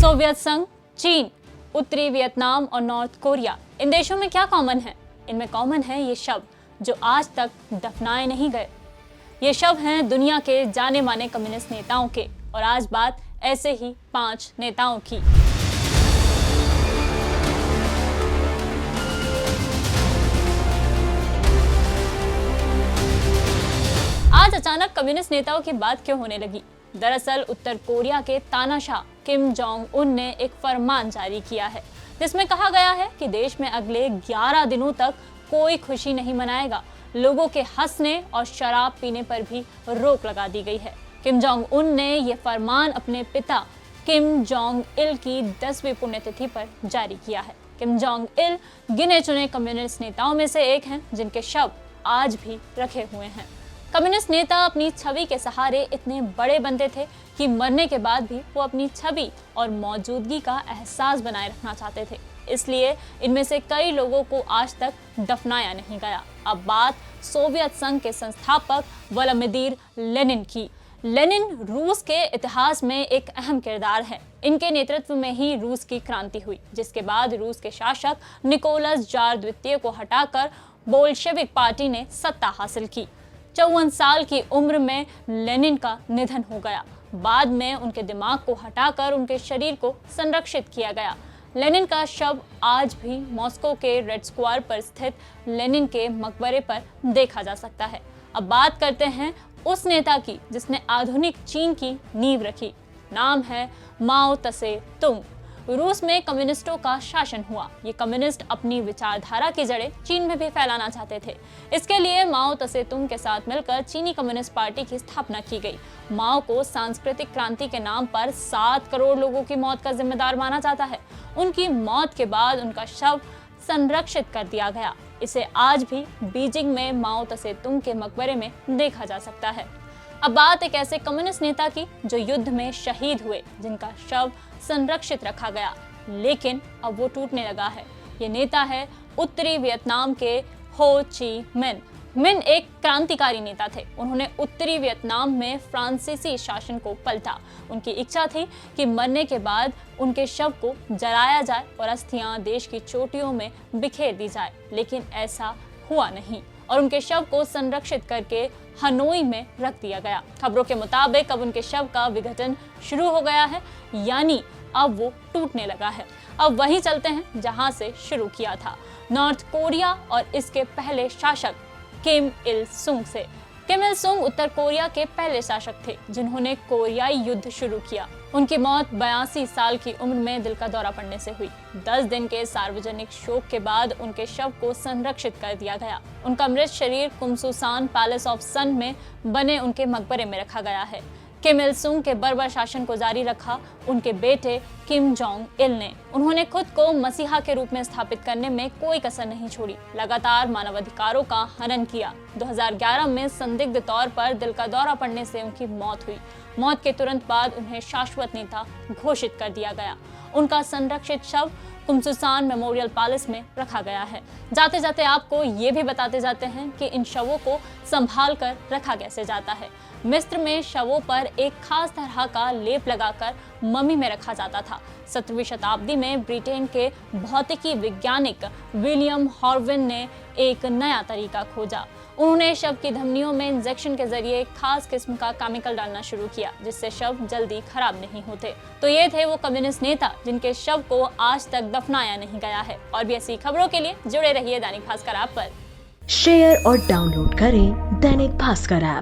Soviet संघ, चीन, उत्तरी वियतनाम और नॉर्थ कोरिया, इन देशों में क्या कॉमन है? इनमें कॉमन है ये शव जो आज तक दफनाए नहीं गए। ये शव हैं दुनिया के जाने माने कम्युनिस्ट नेताओं के। और आज बात ऐसे ही 5 नेताओं की। आज अचानक कम्युनिस्ट नेताओं की बात क्यों होने लगी? दरअसल उत्तर कोरिया के तानाशाह किम जोंग उन ने एक फरमान जारी किया है जिसमें कहा गया है कि देश में अगले 11 दिनों तक कोई खुशी नहीं मनाएगा। लोगों के हंसने और शराब पीने पर भी रोक लगा दी गई है। किम जोंग उन ने ये फरमान अपने पिता किम जोंग इल की 10वीं पुण्यतिथि पर जारी किया है। किम जोंग इल गिने चुने कम्युनिस्ट नेताओं में से एक हैं जिनके शव आज भी रखे हुए हैं। कम्युनिस्ट नेता अपनी छवि के सहारे इतने बड़े बनते थे कि मरने के बाद भी वो अपनी छवि और मौजूदगी का एहसास बनाए रखना चाहते थे। इसलिए इनमें से कई लोगों को आज तक दफनाया नहीं गया। अब बात सोवियत संघ के संस्थापक व्लादिमीर लेनिन की। लेनिन रूस के इतिहास में एक अहम किरदार है। इनके नेतृत्व में ही रूस की क्रांति हुई, जिसके बाद रूस के शासक निकोलस जार द्वितीय को हटाकर बोल्शेविक पार्टी ने सत्ता हासिल की। 54 साल की उम्र में लेनिन का निधन हो गया। बाद में उनके दिमाग को हटाकर उनके शरीर को संरक्षित किया गया। लेनिन का शव आज भी मॉस्को के रेड स्क्वायर पर स्थित लेनिन के मकबरे पर देखा जा सकता है। अब बात करते हैं उस नेता की जिसने आधुनिक चीन की नींव रखी। नाम है माओ त्से तुंग। रूस में कम्युनिस्टों का शासन हुआ। ये कम्युनिस्ट अपनी विचारधारा की जड़ें चीन में भी फैलाना चाहते थे। इसके लिए माओ त्से तुंग के साथ मिलकर चीनी कम्युनिस्ट पार्टी की स्थापना की गई। माओ को सांस्कृतिक क्रांति के नाम पर 7 करोड़ लोगों की मौत का जिम्मेदार माना जाता है। उनकी मौत के बाद उनका शव संरक्षित कर दिया गया। इसे आज भी बीजिंग में माओ त्से तुंग के मकबरे में देखा जा सकता है। अब बात एक ऐसे कम्युनिस्ट नेता की जो युद्ध में शहीद हुए, जिनका शव संरक्षित रखा गया, लेकिन अब वो टूटने लगा है। ये नेता है उत्तरी वियतनाम के हो ची मिन। मिन एक क्रांतिकारी नेता थे। उन्होंने उत्तरी वियतनाम में फ्रांसीसी शासन को पलटा। उनकी इच्छा थी कि मरने के बाद उनके शव को जलाया जाए और अस्थियां देश की चोटियों में बिखेर दी जाए, लेकिन ऐसा हुआ नहीं और उनके शव को संरक्षित करके हनोई में रख दिया गया। खबरों के मुताबिक अब उनके शव का विघटन शुरू हो गया है, यानी अब वो टूटने लगा है। अब वहीं चलते हैं जहां से शुरू किया था, नॉर्थ कोरिया और इसके पहले शासक किम इल सुंग से। किम इल सुंग उत्तर कोरिया के पहले शासक थे जिन्होंने कोरियाई युद्ध शुरू किया। उनकी मौत 82 साल की उम्र में दिल का दौरा पड़ने से हुई। 10 दिन के सार्वजनिक शोक के बाद उनके शव को संरक्षित कर दिया गया। उनका मृत शरीर कुमसुसान पैलेस ऑफ सन में बने उनके मकबरे में रखा गया है। किम इल सुंग के बर्बर शासन को जारी रखा उनके बेटे किम जोंग इल ने। उन्होंने खुद को मसीहा के रूप में स्थापित करने में कोई कसर नहीं छोड़ी। लगातार मानवाधिकारों का हनन किया। 2011 में संदिग्ध तौर पर दिल का दौरा पड़ने से उनकी मौत हुई। मौत के तुरंत बाद उन्हें शाश्वत नेता घोषित कर दिया गया। उनका संरक्षित शव कुमसुसान मेमोरियल पैलेस में रखा गया है। जाते जाते आपको ये भी बताते जाते हैं कि इन शवों को संभाल कर रखा कैसे जाता है। मिस्र में शवों पर एक खास तरह का लेप लगाकर मम्मी में रखा जाता था। 17वीं शताब्दी में ब्रिटेन के भौतिकी वैज्ञानिक विलियम हॉर्विन ने एक नया तरीका खोजा। उन्होंने शव की धमनियों में इंजेक्शन के जरिए एक खास किस्म का केमिकल डालना शुरू किया, जिससे शव जल्दी खराब नहीं होते। तो ये थे वो कम्युनिस्ट नेता जिनके शव को आज तक दफनाया नहीं गया है। और भी ऐसी खबरों के लिए जुड़े रहिए दैनिक भास्कर ऐप पर। शेयर और डाउनलोड करें दैनिक भास्कर ऐप।